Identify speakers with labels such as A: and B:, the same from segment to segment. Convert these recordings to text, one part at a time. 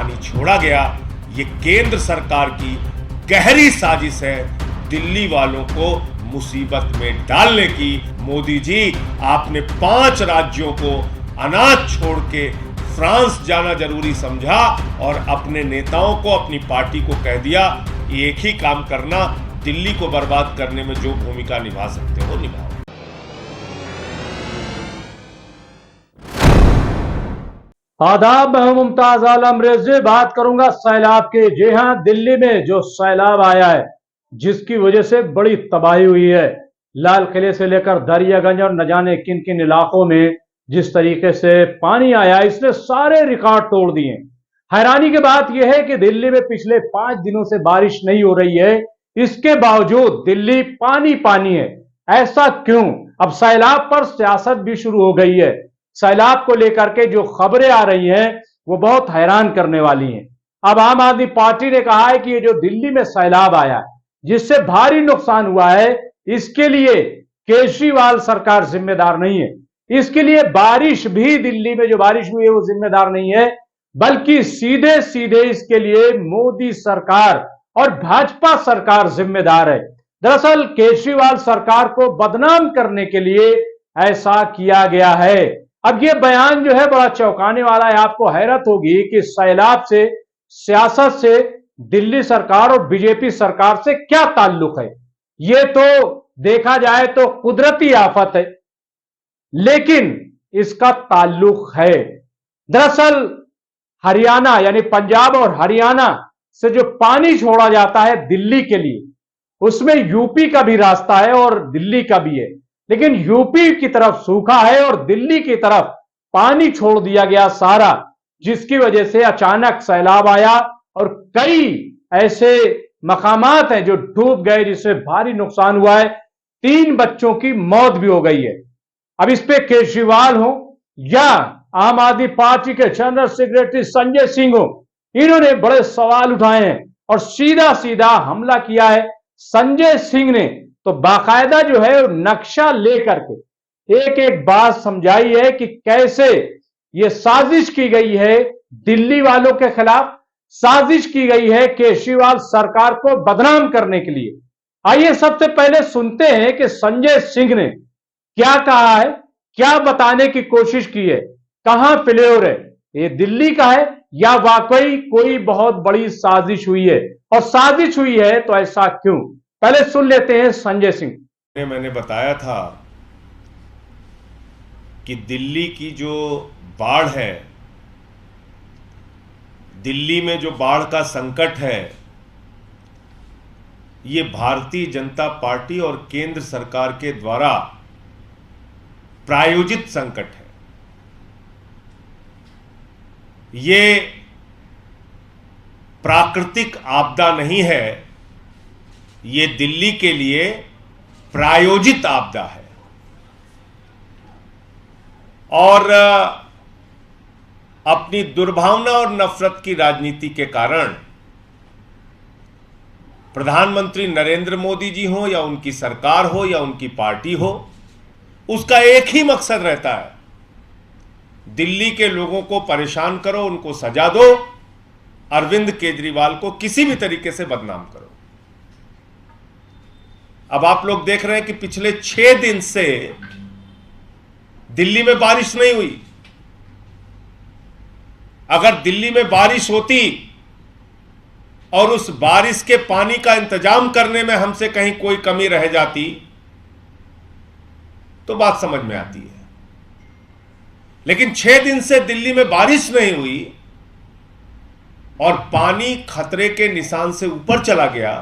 A: पानी छोड़ा गया। ये केंद्र सरकार की गहरी साजिश है दिल्ली वालों को मुसीबत में डालने की। मोदी जी, आपने 5 राज्यों को अनाज छोड़ के फ्रांस जाना जरूरी समझा और अपने नेताओं को, अपनी पार्टी को कह दिया एक ही काम करना, दिल्ली को बर्बाद करने में जो भूमिका निभा सकते हो निभाओ।
B: आदाब, मैं मुमताज आलम रेज़ी बात करूंगा सैलाब की। जी हां, दिल्ली में जो सैलाब आया है जिसकी वजह से बड़ी तबाही हुई है, लाल किले से लेकर दरियागंज और न जाने किन किन इलाकों में जिस तरीके से पानी आया इसने सारे रिकॉर्ड तोड़ दिए। हैरानी की बात यह है कि दिल्ली में पिछले 5 दिनों से बारिश नहीं हो रही है, इसके बावजूद दिल्ली पानी पानी है। ऐसा क्यों? अब सैलाब पर सियासत भी शुरू हो गई है। सैलाब को लेकर के जो खबरें आ रही हैं वो बहुत हैरान करने वाली हैं। अब आम आदमी पार्टी ने कहा है कि ये जो दिल्ली में सैलाब आया है जिससे भारी नुकसान हुआ है, इसके लिए केजरीवाल सरकार जिम्मेदार नहीं है। इसके लिए बारिश भी, दिल्ली में जो बारिश हुई है वो जिम्मेदार नहीं है, बल्कि सीधे सीधे इसके लिए मोदी सरकार और भाजपा सरकार जिम्मेदार है। दरअसल केजरीवाल सरकार को बदनाम करने के लिए ऐसा किया गया है। अब ये बयान जो है बड़ा चौंकाने वाला है। आपको हैरत होगी कि सैलाब से, सियासत से, दिल्ली सरकार और बीजेपी सरकार से क्या ताल्लुक है। ये तो देखा जाए तो कुदरती आफत है, लेकिन इसका ताल्लुक है। दरअसल हरियाणा यानी पंजाब और हरियाणा से जो पानी छोड़ा जाता है दिल्ली के लिए, उसमें यूपी का भी रास्ता है और दिल्ली का भी है, लेकिन यूपी की तरफ सूखा है और दिल्ली की तरफ पानी छोड़ दिया गया सारा, जिसकी वजह से अचानक सैलाब आया और कई ऐसे मकामात हैं जो डूब गए, जिससे भारी नुकसान हुआ है। 3 बच्चों की मौत भी हो गई है। अब इस पे केजरीवाल हो या आम आदमी पार्टी के जनरल सेक्रेटरी संजय सिंह हो, इन्होंने बड़े सवाल उठाए हैं और सीधा सीधा हमला किया है। संजय सिंह ने तो बाकायदा जो है नक्शा लेकर के एक एक बात समझाई है कि कैसे यह साजिश की गई है दिल्ली वालों के खिलाफ, साजिश की गई है केजरीवाल सरकार को बदनाम करने के लिए। आइए सबसे पहले सुनते हैं कि संजय सिंह ने क्या कहा है, क्या बताने की कोशिश की है, कहां फेल्योर है, ये दिल्ली का है या वाकई कोई बहुत बड़ी साजिश हुई है, और साजिश हुई है तो ऐसा क्यों। पहले सुन लेते हैं संजय सिंह।
A: मैंने बताया था कि दिल्ली की जो बाढ़ है, दिल्ली में जो बाढ़ का संकट है, ये भारतीय जनता पार्टी और केंद्र सरकार के द्वारा प्रायोजित संकट है। ये प्राकृतिक आपदा नहीं है, ये दिल्ली के लिए प्रायोजित आपदा है। और अपनी दुर्भावना और नफरत की राजनीति के कारण प्रधानमंत्री नरेंद्र मोदी जी हो या उनकी सरकार हो या उनकी पार्टी हो, उसका एक ही मकसद रहता है, दिल्ली के लोगों को परेशान करो, उनको सजा दो, अरविंद केजरीवाल को किसी भी तरीके से बदनाम करो। अब आप लोग देख रहे हैं कि पिछले 6 दिन से दिल्ली में बारिश नहीं हुई। अगर दिल्ली में बारिश होती और उस बारिश के पानी का इंतजाम करने में हमसे कहीं कोई कमी रह जाती तो बात समझ में आती है, लेकिन 6 दिन से दिल्ली में बारिश नहीं हुई और पानी खतरे के निशान से ऊपर चला गया।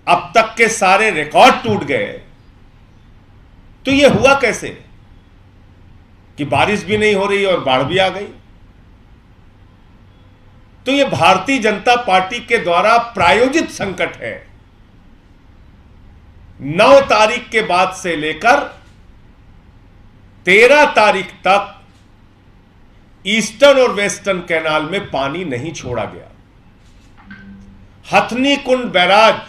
A: अब तक के सारे रिकॉर्ड टूट गए। तो यह हुआ कैसे कि बारिश भी नहीं हो रही और बाढ़ भी आ गई? तो यह भारतीय जनता पार्टी के द्वारा प्रायोजित संकट है। 9 तारीख के बाद से लेकर 13 तारीख तक ईस्टर्न और वेस्टर्न कैनाल में पानी नहीं छोड़ा गया। हथनी कुंड बैराज,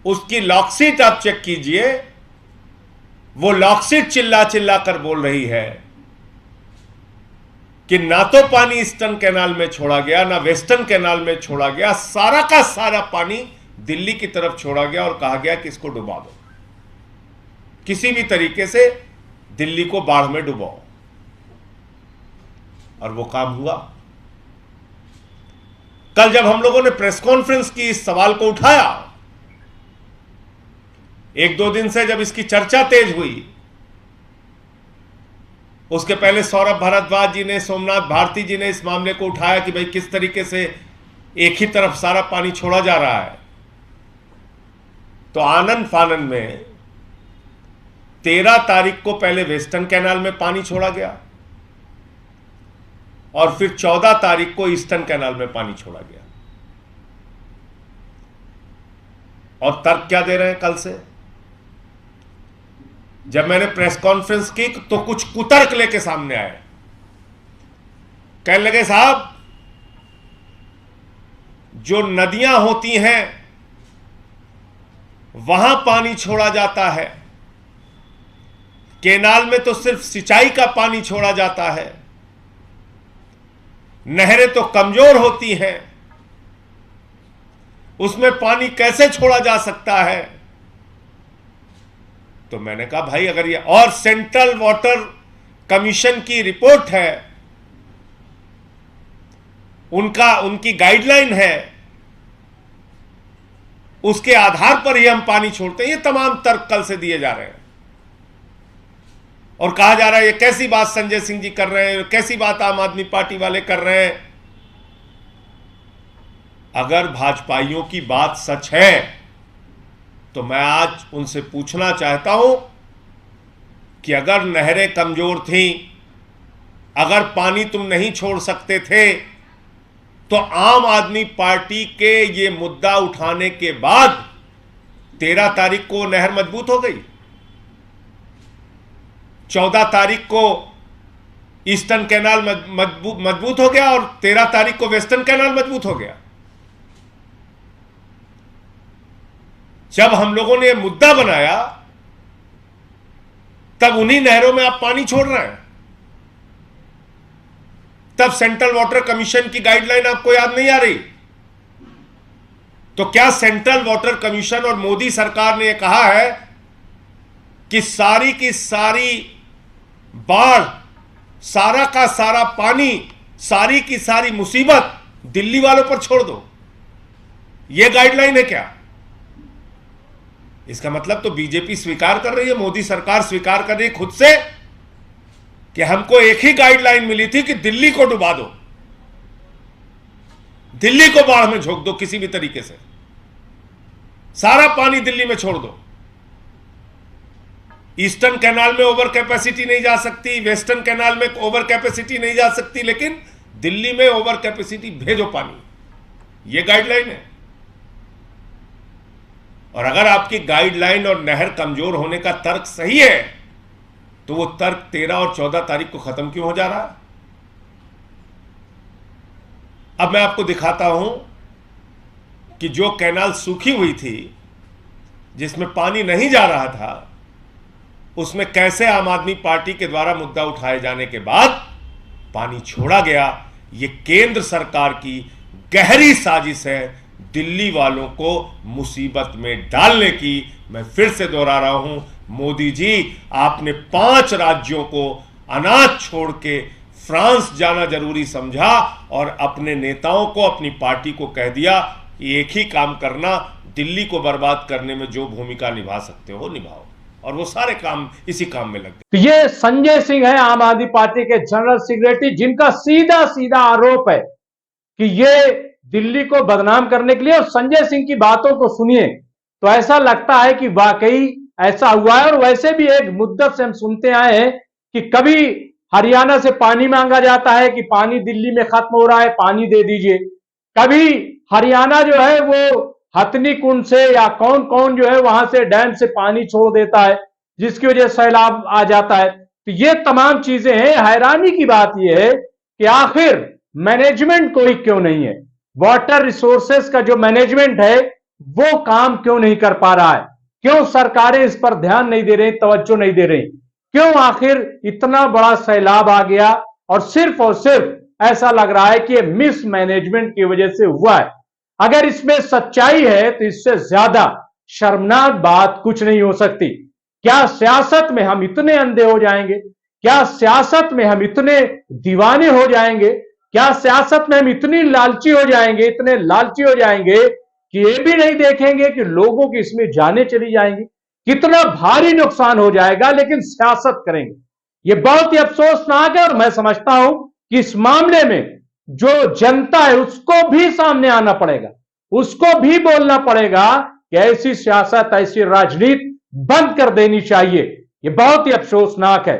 A: उसकी लॉकशीट आप चेक कीजिए, वो लॉकशीट चिल्ला चिल्ला कर बोल रही है कि ना तो पानी ईस्टर्न कैनाल में छोड़ा गया ना वेस्टर्न कैनाल में छोड़ा गया, सारा का सारा पानी दिल्ली की तरफ छोड़ा गया और कहा गया कि इसको डुबा दो, किसी भी तरीके से दिल्ली को बाढ़ में डुबाओ। और वो काम हुआ। कल जब हम लोगों ने प्रेस कॉन्फ्रेंस की, इस सवाल को उठाया, एक दो दिन से जब इसकी चर्चा तेज हुई, उसके पहले सौरभ भारद्वाज जी ने, सोमनाथ भारती जी ने इस मामले को उठाया कि भाई किस तरीके से एक ही तरफ सारा पानी छोड़ा जा रहा है। तो आनंद फानन में 13 तारीख को पहले वेस्टर्न कैनाल में पानी छोड़ा गया और फिर 14 तारीख को ईस्टर्न कैनाल में पानी छोड़ा गया। और तर्क क्या दे रहे हैं कल से? जब मैंने प्रेस कॉन्फ्रेंस की तो कुछ कुतर्क लेके सामने आए। कहने लगे साहब, जो नदियां होती हैं वहां पानी छोड़ा जाता है, केनाल में तो सिर्फ सिंचाई का पानी छोड़ा जाता है, नहरें तो कमजोर होती हैं, उसमें पानी कैसे छोड़ा जा सकता है? तो मैंने कहा भाई अगर ये, और सेंट्रल वाटर कमीशन की रिपोर्ट है, उनकी गाइडलाइन है, उसके आधार पर ही हम पानी छोड़ते हैं। ये तमाम तर्क कल से दिए जा रहे हैं और कहा जा रहा है ये कैसी बात संजय सिंह जी कर रहे हैं, कैसी बात आम आदमी पार्टी वाले कर रहे हैं। अगर भाजपाइयों की बात सच है तो मैं आज उनसे पूछना चाहता हूं कि अगर नहरें कमजोर थीं, अगर पानी तुम नहीं छोड़ सकते थे, तो आम आदमी पार्टी के ये मुद्दा उठाने के बाद 13 तारीख को नहर मजबूत हो गई, 14 तारीख को ईस्टर्न कैनाल मजबूत हो गया और 13 तारीख को वेस्टर्न कैनाल मजबूत हो गया। जब हम लोगों ने यह मुद्दा बनाया तब उन्हीं नहरों में आप पानी छोड़ रहे हैं। तब सेंट्रल वाटर कमीशन की गाइडलाइन आपको याद नहीं आ रही? तो क्या सेंट्रल वाटर कमीशन और मोदी सरकार ने यह कहा है कि सारी की सारी बाढ़, सारा का सारा पानी, सारी की सारी मुसीबत दिल्ली वालों पर छोड़ दो? यह गाइडलाइन है क्या? इसका मतलब तो बीजेपी स्वीकार कर रही है, मोदी सरकार स्वीकार कर रही है खुद से कि हमको एक ही गाइडलाइन मिली थी कि दिल्ली को डुबा दो, दिल्ली को बाढ़ में झोंक दो, किसी भी तरीके से सारा पानी दिल्ली में छोड़ दो। ईस्टर्न कैनाल में ओवर कैपेसिटी नहीं जा सकती, वेस्टर्न कैनाल में ओवर कैपेसिटी नहीं जा सकती, लेकिन दिल्ली में ओवर कैपेसिटी भेजो पानी, यह गाइडलाइन है। और अगर आपकी गाइडलाइन और नहर कमजोर होने का तर्क सही है तो वो तर्क 13 और 14 तारीख को खत्म क्यों हो जा रहा है? अब मैं आपको दिखाता हूं कि जो कैनाल सूखी हुई थी, जिसमें पानी नहीं जा रहा था, उसमें कैसे आम आदमी पार्टी के द्वारा मुद्दा उठाए जाने के बाद पानी छोड़ा गया। ये केंद्र सरकार की गहरी साजिश है दिल्ली वालों को मुसीबत में डालने की। मैं फिर से दोहरा रहा हूं, मोदी जी आपने 5 राज्यों को अनाज छोड़ के फ्रांस जाना जरूरी समझा और अपने नेताओं को, अपनी पार्टी को कह दिया कि एक ही काम करना, दिल्ली को बर्बाद करने में जो भूमिका निभा सकते हो निभाओ, और वो सारे काम इसी काम में लग गए।
B: ये संजय सिंह है, आम आदमी पार्टी के जनरल सेक्रेटरी, जिनका सीधा सीधा आरोप है कि ये दिल्ली को बदनाम करने के लिए। और संजय सिंह की बातों को सुनिए तो ऐसा लगता है कि वाकई ऐसा हुआ है। और वैसे भी एक मुद्दत से हम सुनते आए हैं कि कभी हरियाणा से पानी मांगा जाता है कि पानी दिल्ली में खत्म हो रहा है, पानी दे दीजिए। कभी हरियाणा जो है वो हथनी कुंड से या कौन कौन जो है वहां से डैम से पानी छोड़ देता है, जिसकी वजह से सैलाब आ जाता है। तो ये तमाम चीजें हैं। हैरानी की बात यह है कि आखिर मैनेजमेंट कोई क्यों नहीं है? वाटर रिसोर्सेस का जो मैनेजमेंट है वो काम क्यों नहीं कर पा रहा है? क्यों सरकारें इस पर ध्यान नहीं दे रही, तवज्जो नहीं दे रही? क्यों आखिर इतना बड़ा सैलाब आ गया और सिर्फ ऐसा लग रहा है कि ये मिसमैनेजमेंट की वजह से हुआ है। अगर इसमें सच्चाई है तो इससे ज्यादा शर्मनाक बात कुछ नहीं हो सकती। क्या सियासत में हम इतने अंधे हो जाएंगे? क्या सियासत में हम इतने दीवाने हो जाएंगे? क्या सियासत में हम इतनी लालची हो जाएंगे, इतने लालची हो जाएंगे कि ये भी नहीं देखेंगे कि लोगों की इसमें जानें चली जाएंगी, कितना भारी नुकसान हो जाएगा, लेकिन सियासत करेंगे। ये बहुत ही अफसोसनाक है और मैं समझता हूं कि इस मामले में जो जनता है उसको भी सामने आना पड़ेगा, उसको भी बोलना पड़ेगा कि ऐसी सियासत, ऐसी राजनीति बंद कर देनी चाहिए। ये बहुत ही अफसोसनाक है।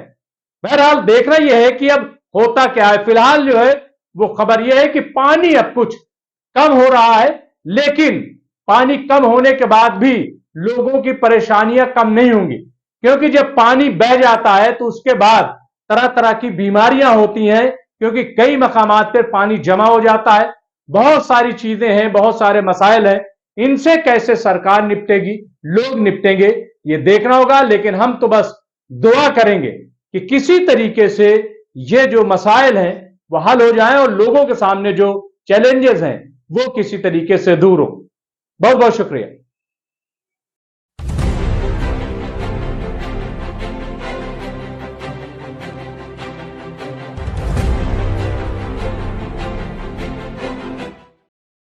B: बहरहाल देखना यह है कि अब होता क्या है। फिलहाल जो है वो खबर यह है कि पानी अब कुछ कम हो रहा है, लेकिन पानी कम होने के बाद भी लोगों की परेशानियां कम नहीं होंगी, क्योंकि जब पानी बह जाता है तो उसके बाद तरह तरह की बीमारियां होती हैं, क्योंकि कई मकामात पर पानी जमा हो जाता है। बहुत सारी चीजें हैं, बहुत सारे मसाइल हैं। इनसे कैसे सरकार निपटेगी, लोग निपटेंगे, ये देखना होगा। लेकिन हम तो बस दुआ करेंगे कि किसी तरीके से ये जो मसाइल हैं वो हल हो जाएं और लोगों के सामने जो चैलेंजेस हैं वो किसी तरीके से दूर हो। बहुत बहुत शुक्रिया।